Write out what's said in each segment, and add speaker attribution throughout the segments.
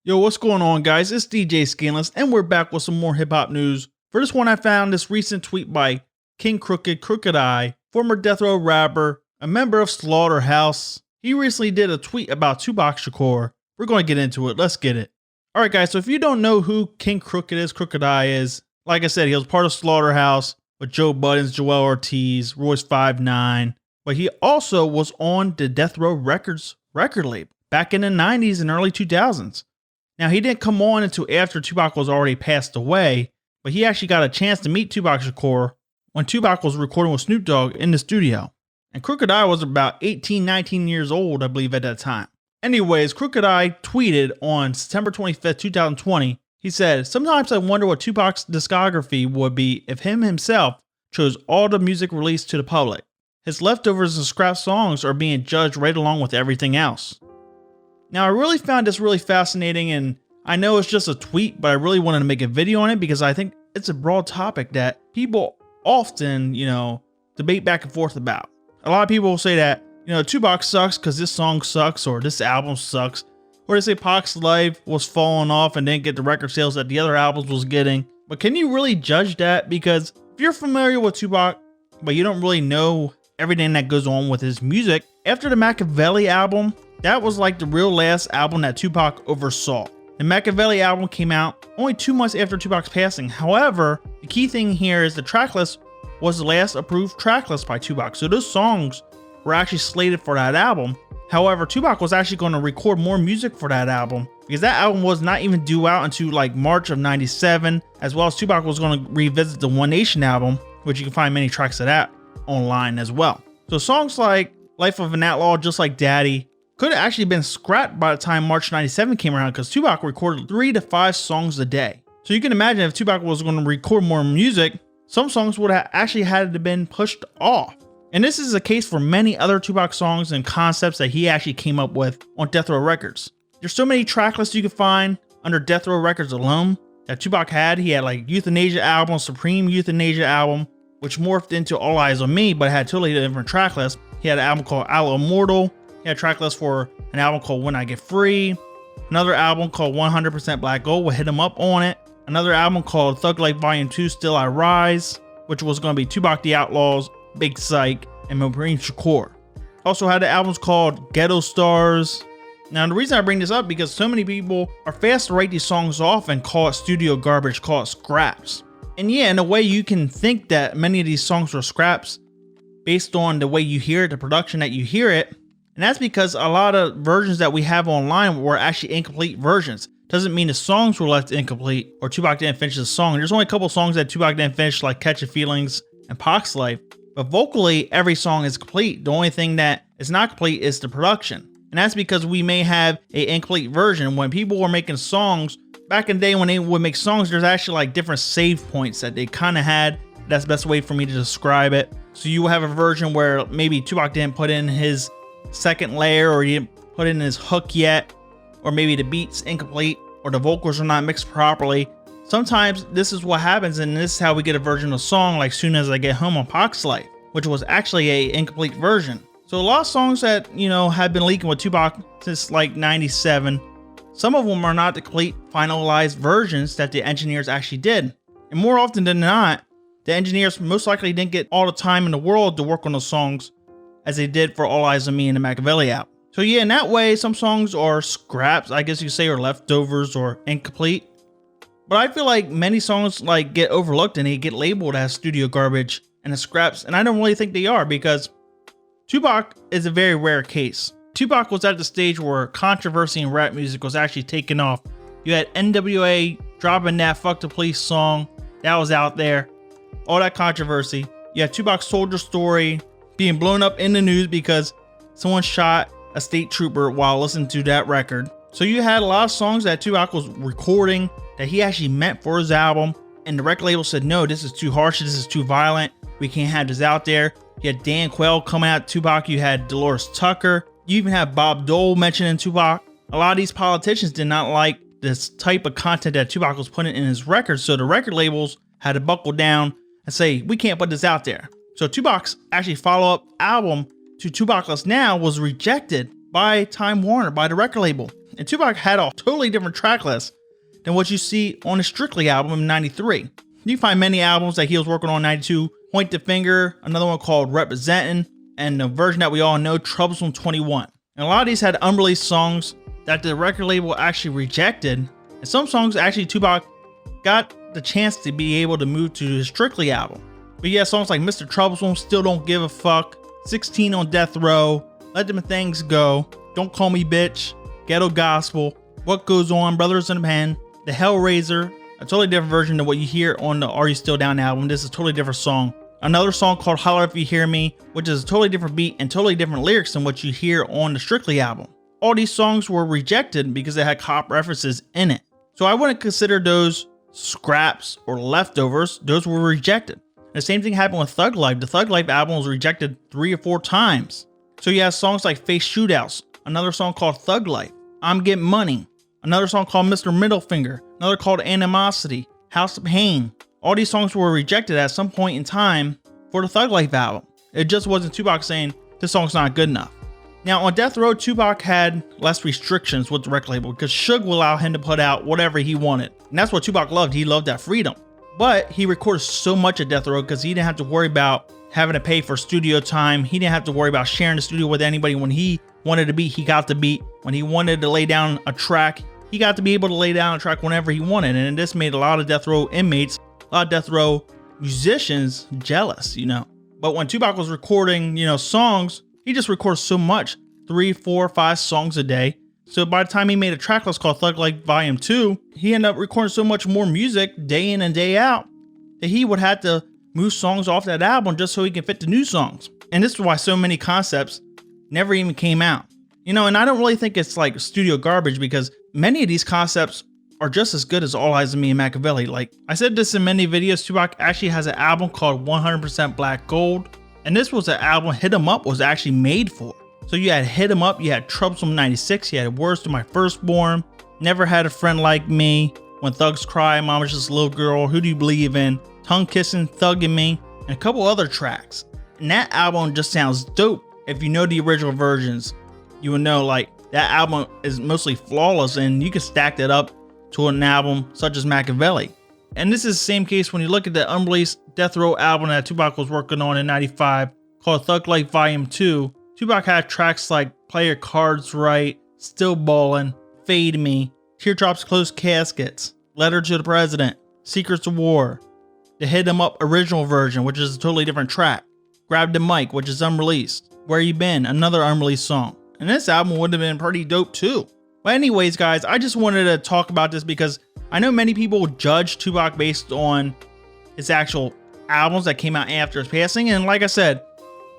Speaker 1: Yo, what's going on, guys? It's DJ Skandalous, and we're back with some more hip-hop news. For this one, I found this recent tweet by King Crooked, Crooked I, former death row rapper, a member of Slaughterhouse. He recently did a tweet about Tupac Shakur. We're going to get into it. Let's get it. Alright, guys, so if you don't know who King Crooked is, Crooked I is, like I said, he was part of Slaughterhouse with Joe Buttons, Joell Ortiz, Royce 5'9", but he also was on the Death Row Records record label back in the 90s and early 2000s. Now, he didn't come on until after Tupac was already passed away, but he actually got a chance to meet Tupac Shakur when Tupac was recording with Snoop Dogg in the studio. And Crooked I was about 18, 19 years old, I believe, at that time. Anyways, Crooked I tweeted on September 25th, 2020. He said, "Sometimes I wonder what Tupac's discography would be if him himself chose all the music released to the public. His leftovers and scrap songs are being judged right along with everything else." Now, I really found this really fascinating, and I know it's just a tweet, but I really wanted to make a video on it because I think it's a broad topic that people often, debate back and forth about. A lot of people will say that, Tupac sucks because this song sucks, or this album sucks, or they say Pac's life was falling off and didn't get the record sales that the other albums was getting. But can you really judge that? Because if you're familiar with Tupac, but you don't really know everything that goes on with his music, after the Machiavelli album, that was like the real last album that Tupac oversaw. The Machiavelli album came out only 2 months after Tupac's passing. However, the key thing here is the tracklist was the last approved tracklist by Tupac. So those songs were actually slated for that album. However, Tupac was actually going to record more music for that album because that album was not even due out until like March of '97, as well as Tupac was going to revisit the One Nation album, which you can find many tracks of that online as well. So songs like Life of an Outlaw, Just Like Daddy, could have actually been scrapped by the time March '97 came around because Tupac recorded 3 to 5 songs a day. So you can imagine if Tupac was going to record more music, some songs would have actually had to been pushed off. And this is the case for many other Tupac songs and concepts that he actually came up with on Death Row Records. There's so many track lists you can find under Death Row Records alone that Tupac had. He had like Euthanasia album, Supreme Euthanasia album, which morphed into All Eyes on Me, but had totally different track lists. He had an album called Aloe Immortal. He had a track list for an album called When I Get Free. Another album called 100% Black Gold with Hit 'Em Up on it. Another album called Thug Life Volume 2, Still I Rise, which was going to be Tupac the Outlaws, Big Psych, and Meintjes Shakur. Also had the albums called Ghetto Stars. Now, the reason I bring this up because so many people are fast to write these songs off and call it studio garbage, call it scraps. And yeah, in a way you can think that many of these songs were scraps based on the way you hear it, the production that you hear it. And that's because a lot of versions that we have online were actually incomplete versions. Doesn't mean the songs were left incomplete or Tupac didn't finish the song. There's only a couple songs that Tupac didn't finish, like Catchin' Feelings and Pac's Life. But vocally, every song is complete. The only thing that is not complete is the production. And that's because we may have an incomplete version. When people were making songs, back in the day when they would make songs, there's actually like different save points that they kind of had. That's the best way for me to describe it. So you have a version where maybe Tupac didn't put in his second layer, or he didn't put in his hook yet, or maybe the beat's incomplete, or the vocals are not mixed properly. Sometimes this is what happens, and this is how we get a version of a song like Soon As I Get Home on Pac's Life, which was actually a incomplete version. So a lot of songs that, have been leaking with Tupac since like 97, some of them are not the complete finalized versions that the engineers actually did. And more often than not, the engineers most likely didn't get all the time in the world to work on those songs as they did for All Eyes on Me and the Machiavelli album. So yeah, in that way, some songs are scraps, I guess you could say, or leftovers or incomplete. But I feel like many songs like get overlooked and they get labeled as studio garbage and as scraps, and I don't really think they are because Tupac is a very rare case. Tupac was at the stage where controversy in rap music was actually taking off. You had NWA dropping that Fuck the Police song that was out there, all that controversy. You had Tupac's Soldier Story being blown up in the news because someone shot a state trooper while listening to that record. So you had a lot of songs that Tupac was recording that he actually meant for his album, and the record label said, no, this is too harsh, this is too violent, we can't have this out there. You had Dan Quayle coming at Tupac, you had Dolores Tucker, you even have Bob Dole mentioning Tupac. A lot of these politicians did not like this type of content that Tupac was putting in his records, so the record labels had to buckle down and say, we can't put this out there. So Tupac's actually follow-up album to Tupacless Now was rejected by Time Warner, by the record label. And Tupac had a totally different track list than what you see on the Strictly album in 93. You find many albums that he was working on in 92, Point the Finger, another one called Representin', and the version that we all know, Troublesome 21. And a lot of these had unreleased songs that the record label actually rejected. And some songs actually Tupac got the chance to be able to move to his Strictly album. But yeah, songs like Mr. Troublesome, Still Don't Give a Fuck, 16 on Death Row, Let Them Things Go, Don't Call Me Bitch, Ghetto Gospel, What Goes On, Brothers in the Pen, The Hellraiser, a totally different version than what you hear on the Are You Still Down album. This is a totally different song. Another song called Holler If You Hear Me, which is a totally different beat and totally different lyrics than what you hear on the Strictly album. All these songs were rejected because they had cop references in it. So I wouldn't consider those scraps or leftovers. Those were rejected. The same thing happened with Thug Life. The Thug Life album was rejected 3 or 4 times. So you have songs like Face Shootouts, another song called Thug Life, I'm Getting Money, another song called Mr. Middle Finger, another called Animosity, House of Pain. All these songs were rejected at some point in time for the Thug Life album. It just wasn't Tupac saying this song's not good enough. Now on Death Row, Tupac had less restrictions with the record label because Suge would allow him to put out whatever he wanted. And that's what Tupac loved. He loved that freedom. But he recorded so much at Death Row because he didn't have to worry about having to pay for studio time. He didn't have to worry about sharing the studio with anybody. When he wanted to beat, he got the beat. When he wanted to lay down a track, he got to be able to lay down a track whenever he wanted. And this made a lot of Death Row inmates, a lot of Death Row musicians jealous, But when Tupac was recording, songs, he just recorded so much, 3, 4, 5 songs a day. So by the time he made a track list called Thug Life Volume 2, he ended up recording so much more music day in and day out that he would have to move songs off that album just so he can fit the new songs. And this is why so many concepts never even came out. And I don't really think it's like studio garbage because many of these concepts are just as good as All Eyes on Me and Machiavelli. Like I said this in many videos, Tupac actually has an album called 100% Black Gold. And this was an album Hit 'Em Up was actually made for. So you had Hit 'Em Up, you had Troublesome 96, you had Words to My Firstborn, Never Had a Friend Like Me, When Thugs Cry, Mama's Just a Little Girl, Who Do You Believe In, Tongue Kissing, Thuggin' Me, and a couple other tracks. And that album just sounds dope. If you know the original versions, you would know like that album is mostly flawless and you can stack that up to an album such as Machiavelli. And this is the same case when you look at the unreleased Death Row album that Tupac was working on in 95 called Thug Life Volume 2. Tupac had tracks like Play Your Cards Right, Still Ballin', Fade Me, Teardrops Closed Caskets, Letter to the President, Secrets of War, the Hit 'Em Up original version, which is a totally different track, Grab the Mic, which is unreleased, Where You Been, another unreleased song. And this album would have been pretty dope too. But anyways, guys, I just wanted to talk about this because I know many people judge Tupac based on his actual albums that came out after his passing. And like I said,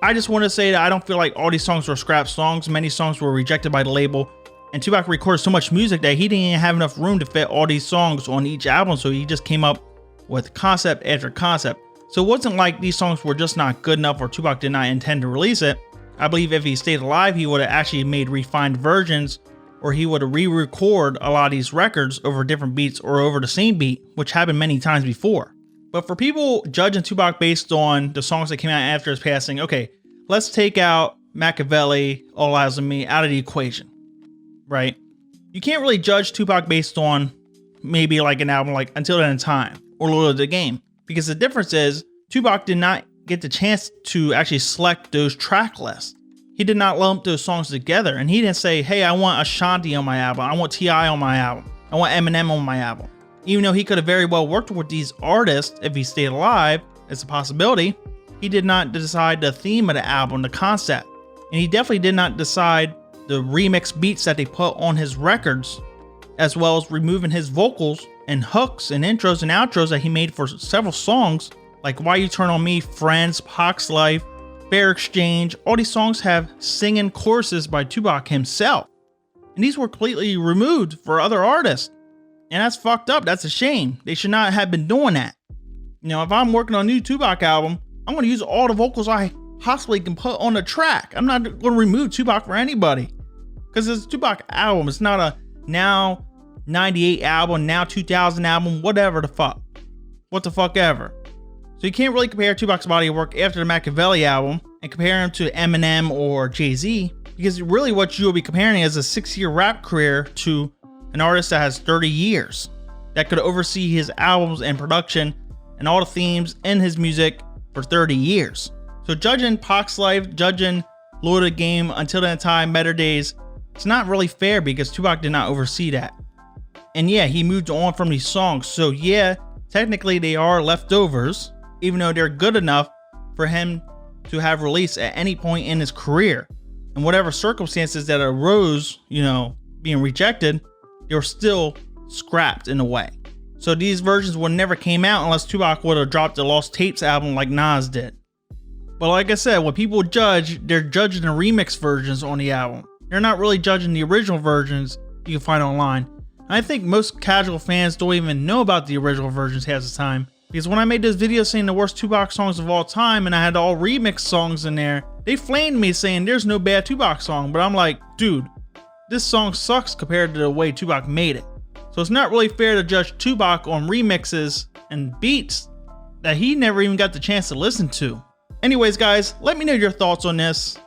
Speaker 1: I just want to say that I don't feel like all these songs were scrap songs. Many songs were rejected by the label. And Tupac recorded so much music that he didn't even have enough room to fit all these songs on each album. So he just came up with concept after concept. So it wasn't like these songs were just not good enough or Tupac did not intend to release it. I believe if he stayed alive, he would have actually made refined versions, or he would have re-record a lot of these records over different beats or over the same beat, which happened many times before. But for people judging Tupac based on the songs that came out after his passing, okay, let's take out Machiavelli, All Eyes on Me out of the equation, right? You can't really judge Tupac based on maybe like an album like Until Then in Time or Lord of the Game, because the difference is Tupac did not get the chance to actually select those track lists. He did not lump those songs together, and he didn't say, hey, I want Ashanti on my album, I want T.I. on my album, I want Eminem on my album. Even though he could have very well worked with these artists if he stayed alive, it's a possibility, he did not decide the theme of the album, the concept. And he definitely did not decide the remix beats that they put on his records, as well as removing his vocals and hooks and intros and outros that he made for several songs, like Why You Turn On Me, Friends, Pac's Life, Fair Exchange. All these songs have singing choruses by Tupac himself. And these were completely removed for other artists. And that's fucked up. That's a shame. They should not have been doing that. If I'm working on a new Tupac album, I'm going to use all the vocals I possibly can put on the track. I'm not going to remove Tupac for anybody. Because it's a Tupac album. It's not a now 98 album, now 2000 album, whatever the fuck. What the fuck ever. So you can't really compare Tupac's body of work after the Machiavelli album and compare him to Eminem or Jay-Z, Because really what you will be comparing is a 6-year rap career to an artist that has 30 years that could oversee his albums and production and all the themes in his music for 30 years. So judging Pac's life, judging Lord of the Game, Until That Time, Better Days, it's not really fair because Tupac did not oversee that. And yeah, he moved on from these songs. So yeah, technically they are leftovers, even though they're good enough for him to have released at any point in his career. And whatever circumstances that arose, being rejected, they were still scrapped in a way. So these versions would never came out unless Tupac would have dropped the Lost Tapes album like Nas did. But like I said, when people judge, they're judging the remix versions on the album. They're not really judging the original versions you can find online. And I think most casual fans don't even know about the original versions half the time. Because when I made this video saying the worst Tupac songs of all time and I had all remix songs in there, they flamed me saying there's no bad Tupac song. But I'm like, dude, this song sucks compared to the way Tupac made it. So it's not really fair to judge Tupac on remixes and beats that he never even got the chance to listen to. Anyways, guys, let me know your thoughts on this.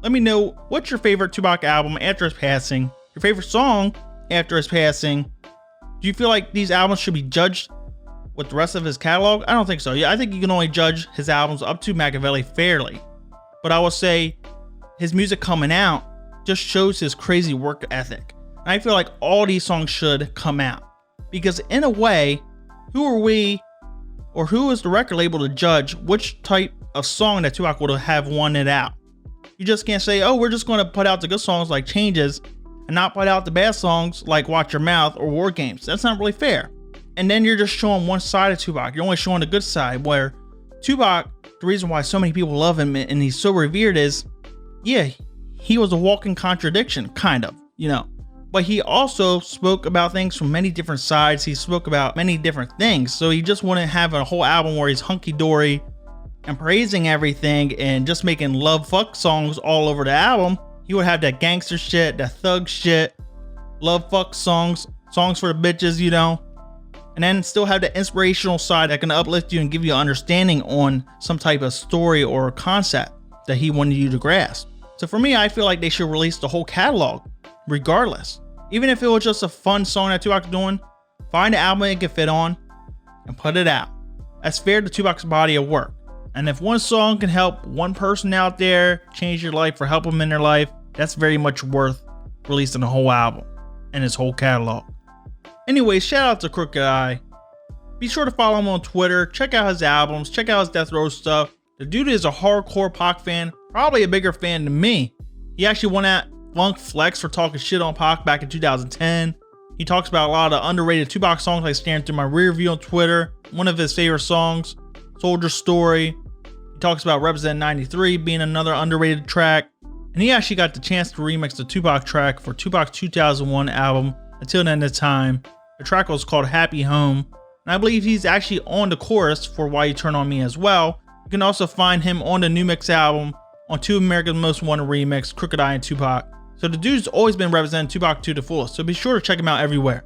Speaker 1: Let me know what's your favorite Tupac album after his passing, your favorite song after his passing. Do you feel like these albums should be judged with the rest of his catalog? I don't think so. Yeah, I think you can only judge his albums up to Machiavelli fairly. But I will say his music coming out just shows his crazy work ethic. And I feel like all these songs should come out. Because in a way, who are we, or who is the record label to judge which type of song that Tupac would have won it out? You just can't say, oh, we're just going to put out the good songs like Changes and not put out the bad songs like Watch Your Mouth or War Games. That's not really fair. And then you're just showing one side of Tupac. You're only showing the good side, where Tupac, the reason why so many people love him and he's so revered is, yeah, he was a walking contradiction, kind of, But he also spoke about things from many different sides. He spoke about many different things. So he just wouldn't have a whole album where he's hunky-dory and praising everything and just making love fuck songs all over the album. He would have that gangster shit, that thug shit, love fuck songs for the bitches, and then still have the inspirational side that can uplift you and give you an understanding on some type of story or concept that he wanted you to grasp. So for me, I feel like they should release the whole catalog regardless. Even if it was just a fun song that Tupac's doing, find an album it can fit on and put it out. That's fair to Tupac's body of work. And if one song can help one person out there change your life or help them in their life, that's very much worth releasing the whole album and his whole catalog. Anyway, shout out to Crooked I. Be sure to follow him on Twitter, check out his albums, check out his Death Row stuff. The dude is a hardcore Pac fan, probably a bigger fan than me. He actually won at Funk Flex for talking shit on Pac back in 2010. He talks about a lot of underrated Tupac songs like Staring Through My Rear View on Twitter. One of his favorite songs, Soldier Story. He talks about Represent 93 being another underrated track. And he actually got the chance to remix the Tupac track for Tupac's 2001 album, Until the End of Time. The track was called Happy Home. And I believe he's actually on the chorus for Why You Turn On Me as well. You can also find him on the New Mix album on Two America's Most Wanted remix, Crooked I and Tupac. So the dude's always been representing Tupac to the fullest, so be sure to check him out everywhere.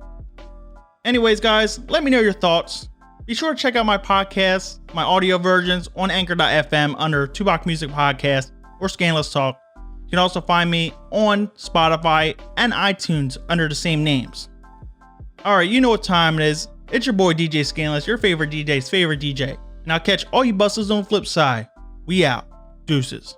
Speaker 1: Anyways, guys, let me know your thoughts. Be sure to check out my podcasts, my audio versions on anchor.fm under Tupac Music Podcast or Skandalous Talk. You can also find me on Spotify and iTunes under the same names. Alright, you know what time it is. It's your boy DJ Skandalous, your favorite DJ's favorite DJ. And I'll catch all you busters on the flip side. We out. Deuces.